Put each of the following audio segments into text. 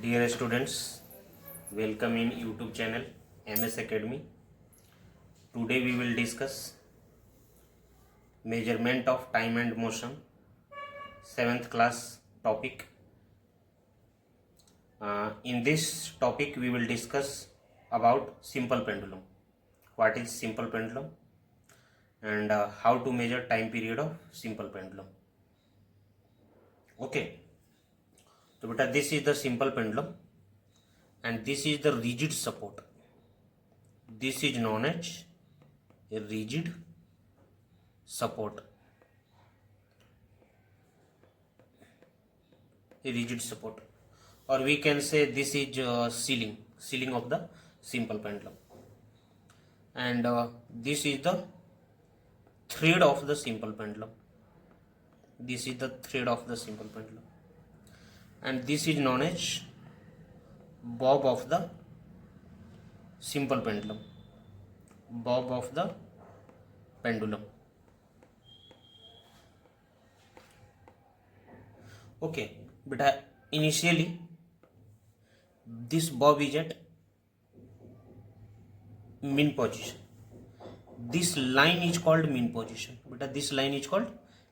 Dear students, welcome in YouTube channel MS Academy. Today we will discuss measurement of time and motion, 7th class topic. In this topic we will discuss about simple pendulum. What is simple pendulum and how to measure time period of simple pendulum. Okay. So beta, this is the simple pendulum and this is the rigid support. This is known as a rigid support. A rigid support, or we can say this is ceiling of the simple pendulum, and this is the thread of the simple pendulum. This is the thread of the simple pendulum, and this is known as bob of the simple pendulum. Bob of the pendulum. Okay, but initially this bob is at mean position. This line is called mean position. बेटा this line is called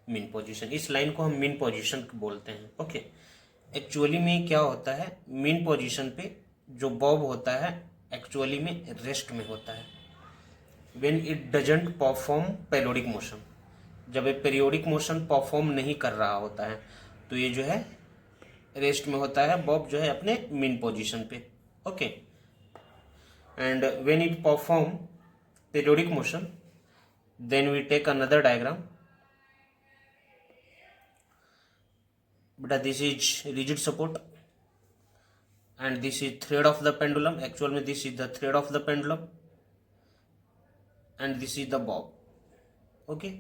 mean position. इस line को हम mean position बोलते हैं. Okay, actually में क्या होता है, मीन पोजीशन पे जो बॉब होता है एक्चुअली में रेस्ट में होता है. When it doesn't perform periodic motion, जब ये पेरियोडिक मोशन परफॉर्म नहीं कर रहा होता है तो ये जो है रेस्ट में होता है, बॉब जो है अपने मीन पोजीशन पे. Okay, and when it perform periodic motion then we take another diagram. But this is rigid support and this is thread of the pendulum. Actually this is the thread of the pendulum and this is the bob. Okay,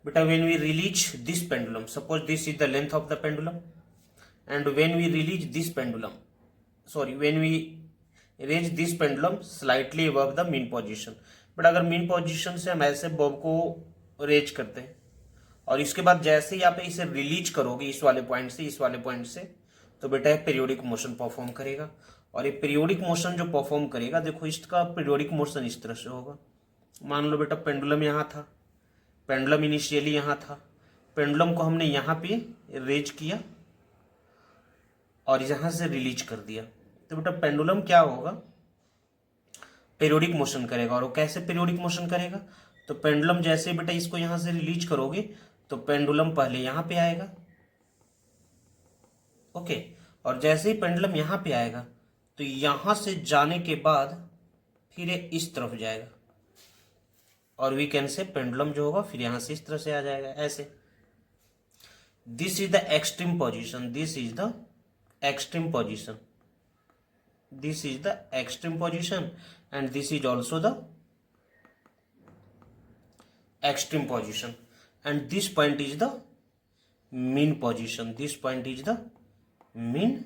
but when we release this pendulum, suppose this is the length of the pendulum, and when we release this pendulum, when we raise this pendulum slightly above the mean position, but अगर mean position से हम ऐसे bob को raise करते हैं और इसके बाद जैसे ही आप इसे रिलीज करोगे इस वाले पॉइंट से इस वाले पॉइंट से, तो बेटा ये पीरियोडिक मोशन परफॉर्म करेगा. और ये पीरियोडिक मोशन जो परफॉर्म करेगा, देखो इसका पीरियोडिक मोशन इस तरह से होगा. मान लो बेटा पेंडुलम यहाँ था, पेंडुलम इनिशियली यहाँ था, पेंडुलम को हमने यहाँ पे रेज किया और यहाँ से रिलीज कर दिया, तो बेटा पेंडुलम क्या होगा, पीरियोडिक मोशन करेगा. और वो कैसे पीरियोडिक मोशन करेगा, तो पेंडुलम जैसे बेटा इसको यहां से रिलीज करोगे तो पेंडुलम पहले यहां पे आएगा. ओके, और जैसे ही पेंडुलम यहां पे आएगा तो यहां से जाने के बाद फिर ये इस तरफ जाएगा और वी कैन से पेंडुलम जो होगा फिर यहां से इस तरह से आ जाएगा ऐसे. This is the extreme position. This is the extreme position. This is the extreme position and this is also the extreme position, and this point is the mean position. This point is the mean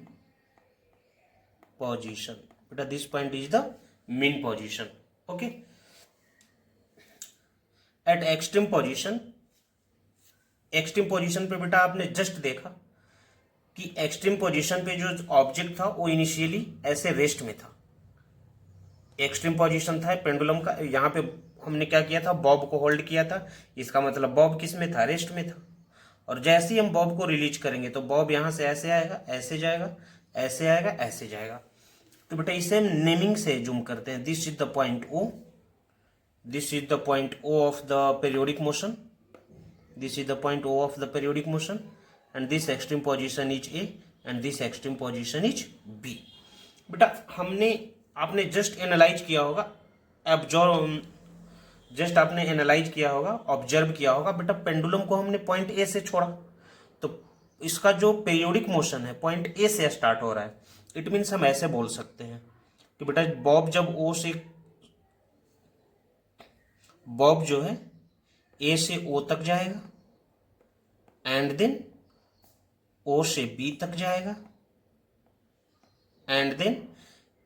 position. But this point is the mean position. Okay, at extreme position पे बेटा आपने just देखा कि extreme position पे जो object था वो initially ऐसे रेस्ट में था. एक्सट्रीम पोजीशन था पेंडुलम का. यहाँ पे हमने क्या किया था, बॉब को होल्ड किया था. इसका मतलब बॉब किस में था, रेस्ट में था. और जैसे ही हम बॉब को रिलीज करेंगे तो बॉब यहां से ऐसे आएगा, ऐसे जाएगा, ऐसे आएगा, ऐसे जाएगा. तो बेटा इसे हम नेमिंग से जूम करते हैं. This is the point O. This is the point O of the periodic motion. This is the point O of the periodic motion and this extreme position is A and this extreme position is B. बेटा आपने just analyse किया होगा, आपने analyse किया होगा, observe किया होगा. बेटा पेंडुलम को हमने पॉइंट ए से छोड़ा तो इसका जो पीरियोडिक मोशन है पॉइंट ए से स्टार्ट हो रहा है. इट मीन्स हम ऐसे बोल सकते हैं कि बेटा बॉब जो है ए से ओ तक जाएगा एंड देन ओ से बी तक जाएगा एंड देन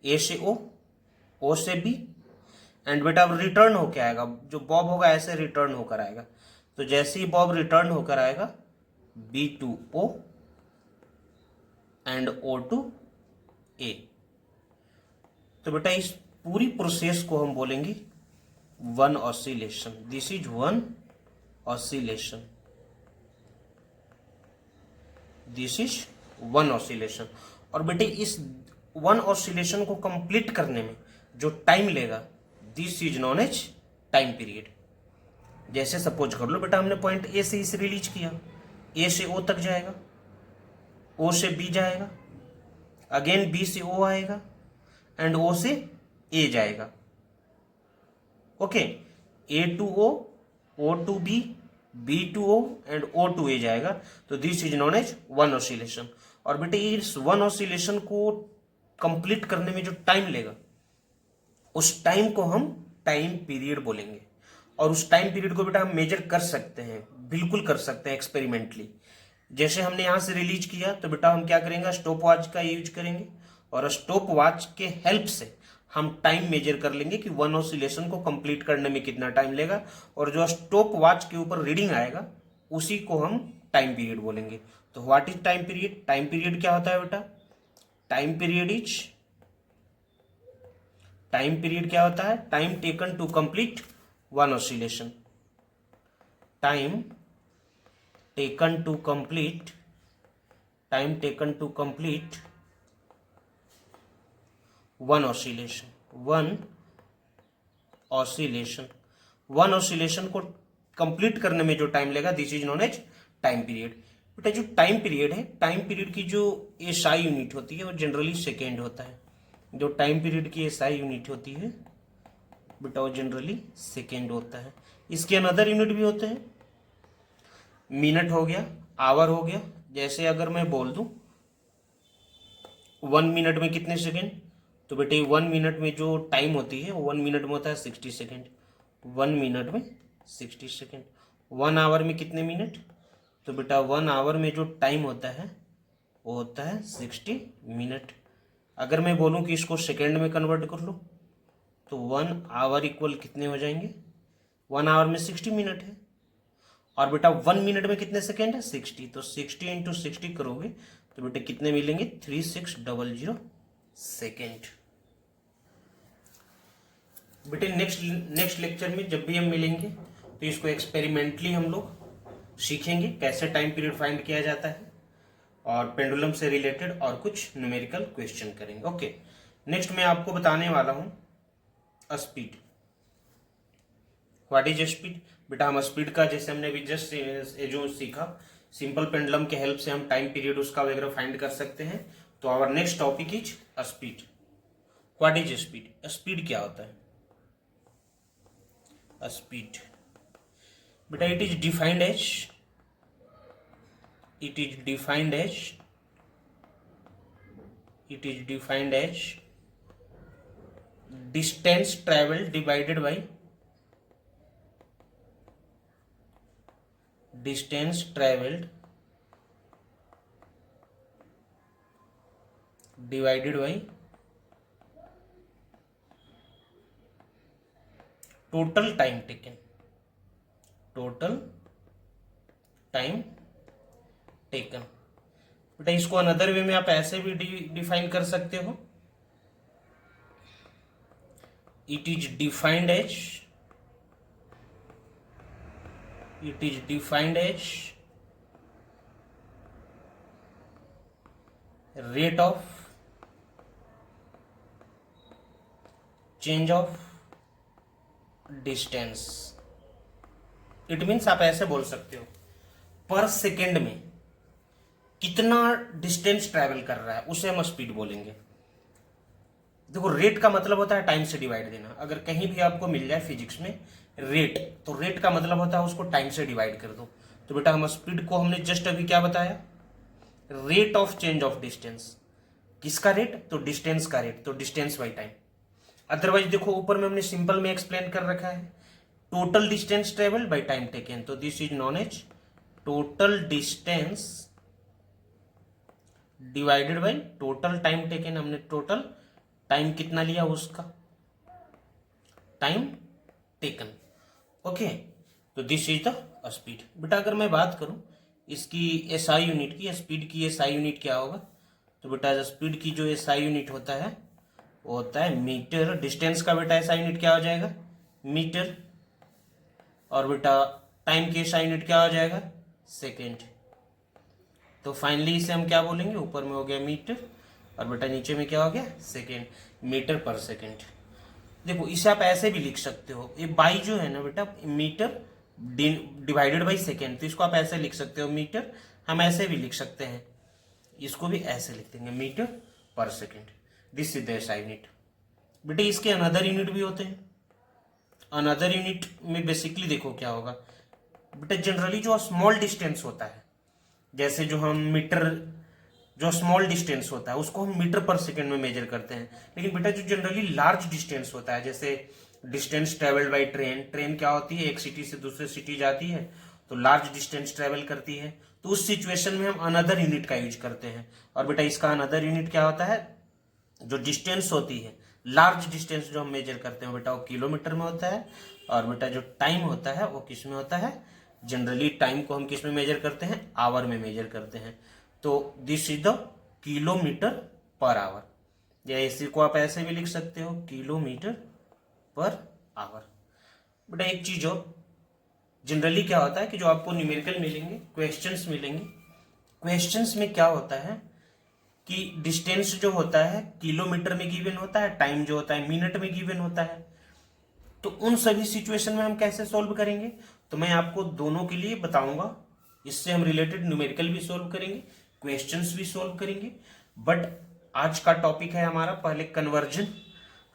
ए से ओ से बी, एंड बेटा अब रिटर्न होकर आएगा. जो बॉब होगा ऐसे रिटर्न होकर आएगा. तो जैसे ही बॉब रिटर्न होकर आएगा B to O and O2 A। तो बेटा इस पूरी प्रोसेस को हम बोलेंगे one oscillation. This is one oscillation, this is one oscillation. और बेटे इस वन ऑसिलेशन को कंप्लीट करने में जो टाइम लेगा, this is known as time period. जैसे सपोज कर लो बेटा हमने पॉइंट ए से इसे रिलीज किया, ए से ओ तक जाएगा, ओ से बी जाएगा, अगेन बी से ओ आएगा एंड ओ से ए जाएगा। Okay, A to O to B to O and O to A जाएगा। तो this is known as one oscillation. और बेटे इस वन ऑसिलेशन को कंप्लीट करने में जो टाइम लेगा, उस टाइम को हम टाइम पीरियड बोलेंगे। और उस टाइम पीरियड को बेटा हम मेजर कर सकते हैं, बिल्कुल कर सकते हैं एक्सपेरिमेंटली। जैसे हमने यहां से रिलीज किया तो बेटा हम क्या करेंगे, स्टॉप वॉच का यूज करेंगे और स्टॉप वॉच के हेल्प से हम टाइम मेजर कर लेंगे कि वन ऑसिलेशन को कंप्लीट करने में कितना टाइम लेगा। और जो स्टॉप वॉच के ऊपर रीडिंग आएगा उसी को हम टाइम पीरियड बोलेंगे। तो what is time period? Time period क्या होता है बेटा? टाइम पीरियड क्या होता है? Time taken to complete one oscillation. Time taken to complete one oscillation को कंप्लीट करने में जो टाइम लेगा, this is known as time period. बेटा जो टाइम पीरियड है, टाइम पीरियड की जो एसआई यूनिट होती है वो जनरली सेकेंड होता है। जो टाइम पीरियड की एसआई यूनिट होती है बेटा वो जनरली सेकेंड होता है। इसके अनदर यूनिट भी होते हैं, मिनट हो गया, आवर हो गया। जैसे अगर मैं बोल दूं 1 मिनट में कितने सेकेंड, तो बेटे 1 मिनट में जो टाइम होती है वो 1 मिनट में होता है 60 सेकेंड। 1 मिनट में 60 सेकेंड। 1 आवर में कितने मिनट, तो बेटा 1 आवर में जो टाइम होता है वो होता है 60 मिनट। अगर मैं बोलूं कि इसको सेकेंड में कन्वर्ट कर लो तो 1 आवर इक्वल कितने हो जाएंगे, 1 आवर में 60 मिनट है। और बेटा 1 मिनट में कितने सेकेंड है, 60। तो 60 इंटू 60 करोगे तो बेटे कितने मिलेंगे, 3600 सेकेंड। बेटे नेक्स्ट लेक्चर में जब भी हम मिलेंगे तो इसको एक्सपेरिमेंटली हम लोग सीखेंगे कैसे टाइम पीरियड फाइंड किया जाता है, और पेंडुलम से रिलेटेड और कुछ न्यूमेरिकल क्वेश्चन करेंगे। ओके, नेक्स्ट मैं आपको बताने वाला हूं स्पीड। What is speed? बेटा हम स्पीड का जैसे हमने अभी जस्ट जो सीखा, सिंपल पेंडुलम के हेल्प से हम टाइम पीरियड उसका वगैरह फाइंड कर सकते हैं। तो our next topic is speed. What is speed? Speed क्या होता है? स्पीड बेटा it is defined as distance travel divided by distance traveled divided by total time taken। बेटा इसको अनदर वे में आप ऐसे भी डिफाइन कर सकते हो, it is defined as rate of change of distance. It means आप ऐसे बोल सकते हो पर सेकेंड में कितना डिस्टेंस ट्रैवल कर रहा है उसे हम स्पीड बोलेंगे। देखो रेट का मतलब होता है टाइम से डिवाइड देना। अगर कहीं भी आपको मिल जाए फिजिक्स में रेट, तो रेट का मतलब होता है उसको टाइम से डिवाइड कर दो। तो बेटा हम स्पीड को हमने जस्ट अभी क्या बताया, rate of change of distance. किसका रेट? तो डिस्टेंस का रेट, तो डिस्टेंस बाई टाइम। अदरवाइज देखो ऊपर में हमने सिंपल में एक्सप्लेन कर रखा है total distance travel by time taken. तो this is known as total distance divided by total time taken. हमने टोटल टाइम कितना लिया उसका टाइम टेकन। ओके, तो दिस इज द स्पीड। बेटा अगर मैं बात करूं इसकी एसआई यूनिट की, स्पीड की एसआई यूनिट क्या होगा, तो बेटा स्पीड की जो एसआई यूनिट होता है वो होता है मीटर। डिस्टेंस का बेटा एसआई यूनिट क्या हो जाएगा, मीटर। और बेटा टाइम की एसआई यूनिट क्या हो जाएगा, सेकेंड। तो फाइनली इसे हम क्या बोलेंगे, ऊपर में हो गया मीटर और बेटा नीचे में क्या हो गया, सेकेंड, मीटर पर सेकेंड। देखो इसे आप ऐसे भी लिख सकते हो, ये बाई जो है ना बेटा मीटर डिवाइडेड बाई सेकेंड, तो इसको आप ऐसे लिख सकते हो मीटर। हम ऐसे भी लिख सकते हैं, इसको भी ऐसे लिख देंगे metre per second. This is the SI unit. बेटे इसके अनदर यूनिट भी होते हैं। अनदर यूनिट में बेसिकली देखो क्या होगा बेटा, जनरली जो स्मॉल डिस्टेंस होता है, जैसे जो हम मीटर, जो स्मॉल डिस्टेंस होता है उसको हम मीटर पर सेकेंड में मेजर करते हैं। लेकिन बेटा जो जनरली लार्ज डिस्टेंस होता है, जैसे distance travelled by train, train क्या होती है, एक सिटी से दूसरे सिटी जाती है तो लार्ज डिस्टेंस ट्रेवल करती है, तो उस सिचुएशन में हम अनदर यूनिट का यूज करते हैं। और बेटा इसका अनदर यूनिट क्या होता है, जो डिस्टेंस होती है, लार्ज डिस्टेंस जो हम मेजर करते हैं बेटा वो किलोमीटर में होता है। और बेटा जो टाइम होता है वो किस में होता है, जनरली टाइम को हम किस में मेजर करते हैं, आवर में मेजर करते हैं। तो this is the kilometre per our, या इसी को आप ऐसे भी लिख सकते हो, किलोमीटर पर आवर। बेटा एक चीज हो, जनरली क्या होता है कि जो आपको न्यूमेरिकल मिलेंगे, क्वेश्चंस मिलेंगे, क्वेश्चंस में क्या होता है कि डिस्टेंस जो होता है किलोमीटर में गिवन होता है, टाइम जो होता है मिनट में गिवन होता है। तो उन सभी सिचुएशन में हम कैसे सॉल्व करेंगे, तो मैं आपको दोनों के लिए बताऊंगा। इससे हम रिलेटेड न्यूमेरिकल भी सॉल्व करेंगे, क्वेश्चंस भी सॉल्व करेंगे। बट आज का टॉपिक है हमारा पहले कन्वर्जन।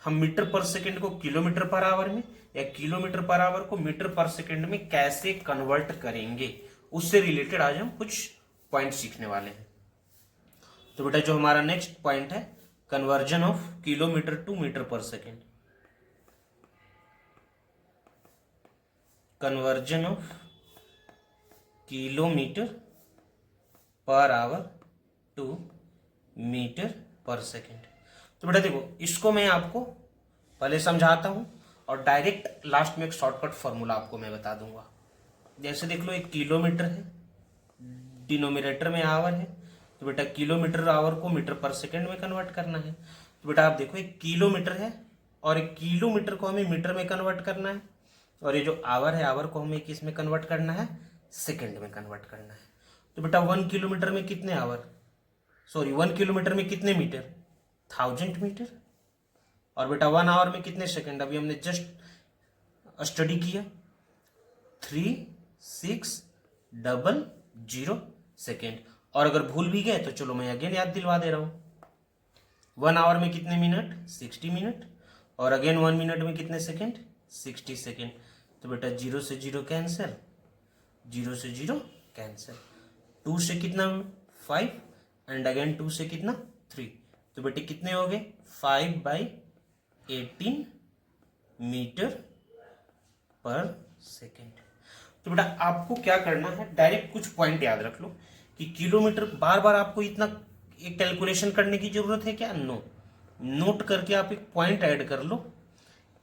हम मीटर पर सेकेंड को किलोमीटर पर आवर में या किलोमीटर पर आवर को मीटर पर सेकेंड में कैसे कन्वर्ट करेंगे, उससे रिलेटेड आज हम कुछ पॉइंट सीखने वाले हैं। तो बेटा जो हमारा नेक्स्ट पॉइंट है, conversion of kilometre to metre per second. Conversion of kilometre per hour to metre per second. तो बेटा देखो इसको मैं आपको पहले समझाता हूं और डायरेक्ट लास्ट में एक शॉर्टकट फॉर्मूला आपको मैं बता दूंगा। जैसे देख लो एक किलोमीटर है, डिनोमिनेटर में आवर है, तो बेटा किलोमीटर आवर को मीटर पर सेकेंड में कन्वर्ट करना है। तो बेटा आप देखो एक किलोमीटर है और एक किलोमीटर को हमें मीटर में कन्वर्ट करना है, और ये जो आवर है, आवर को हमें किस में कन्वर्ट करना है, सेकेंड में कन्वर्ट करना है। तो बेटा 1 किलोमीटर में कितने आवर, सॉरी 1 किलोमीटर में कितने मीटर, 1000 मीटर। और बेटा 1 आवर में कितने सेकेंड, अभी हमने जस्ट स्टडी किया, 3600 सेकेंड। और अगर भूल भी गए तो चलो मैं अगेन याद दिलवा दे रहा हूं, 1 आवर में कितने मिनट, 60 मिनट। और अगेन 1 मिनट में कितने सेकेंड, 60 सेकेंड। तो बेटा 0 से 0 कैंसिल, 0 से 0 कैंसिल, 2 से कितना 5 एंड अगेन 2 से कितना 3। तो बेटे कितने हो गए, 5/18 मीटर पर सेकेंड। तो बेटा आपको क्या करना है, डायरेक्ट कुछ पॉइंट याद रख लो कि किलोमीटर, बार बार आपको इतना एक कैलकुलेशन करने की जरूरत है क्या, नो। नोट करके आप एक पॉइंट ऐड कर लो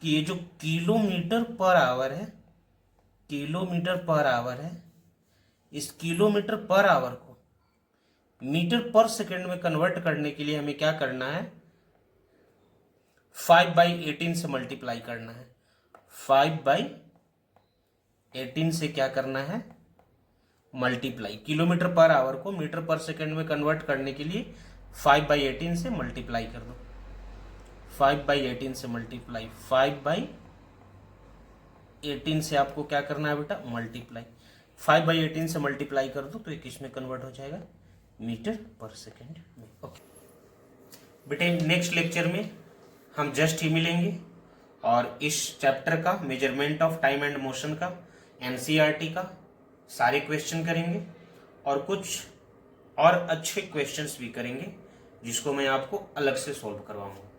कि ये जो किलोमीटर पर आवर है, किलोमीटर पर आवर है, इस किलोमीटर पर आवर को मीटर पर सेकेंड में कन्वर्ट करने के लिए हमें क्या करना है, 5/18 से मल्टीप्लाई करना है। 5/18 से क्या करना है, मल्टीप्लाई। किलोमीटर पर आवर को मीटर पर सेकेंड में कन्वर्ट करने के लिए 5/18 से मल्टीप्लाई कर दो। 5/18 से मल्टीप्लाई, 5/18 से आपको क्या करना है बेटा, मल्टीप्लाई। 5/18 से मल्टीप्लाई कर दो तो ये किस में कन्वर्ट हो जाएगा, मीटर पर सेकेंड में। ओके बेटे नेक्स्ट लेक्चर में हम जस्ट ही मिलेंगे और इस चैप्टर का measurement of time and motion का एनसीईआरटी का सारे क्वेश्चन करेंगे और कुछ और अच्छे क्वेश्चंस भी करेंगे जिसको मैं आपको अलग से सॉल्व करवाऊंगा।